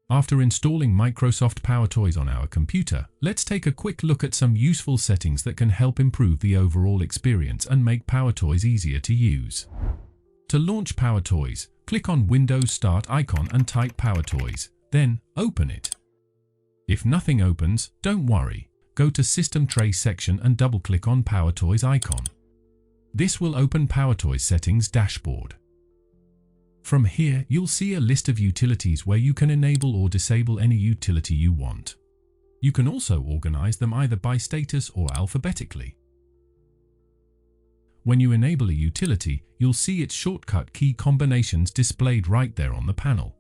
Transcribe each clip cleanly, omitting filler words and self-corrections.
After installing Microsoft PowerToys on our computer, let's take a quick look at some useful settings that can help improve the overall experience and make PowerToys easier to use. To launch PowerToys, click on Windows Start icon and type PowerToys, then open it. If nothing opens, don't worry. Go to System Tray section and double-click on PowerToys icon. This will open PowerToys Settings dashboard. From here, you'll see a list of utilities where you can enable or disable any utility you want. You can also organize them either by status or alphabetically. When you enable a utility, you'll see its shortcut key combinations displayed right there on the panel.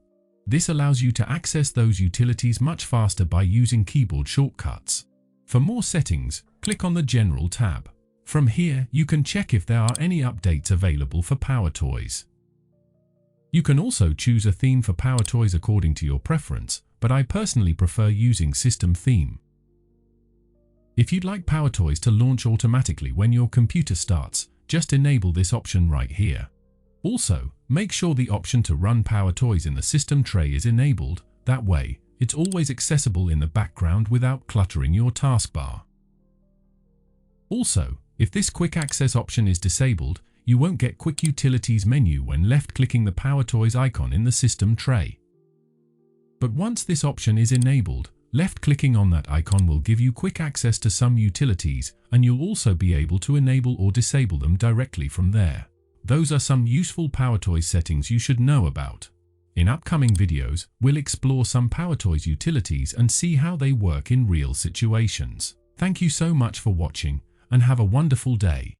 This allows you to access those utilities much faster by using keyboard shortcuts. For more settings, click on the General tab. From here, you can check if there are any updates available for PowerToys. You can also choose a theme for PowerToys according to your preference, but I personally prefer using System Theme. If you'd like PowerToys to launch automatically when your computer starts, just enable this option right here. Also, make sure the option to run PowerToys in the system tray is enabled. That way, it's always accessible in the background without cluttering your taskbar. Also, if this quick access option is disabled, you won't get Quick Utilities menu when left-clicking the PowerToys icon in the system tray. But once this option is enabled, left-clicking on that icon will give you quick access to some utilities, and you'll also be able to enable or disable them directly from there. Those are some useful PowerToys settings you should know about. In upcoming videos, we'll explore some PowerToys utilities and see how they work in real situations. Thank you so much for watching, and have a wonderful day.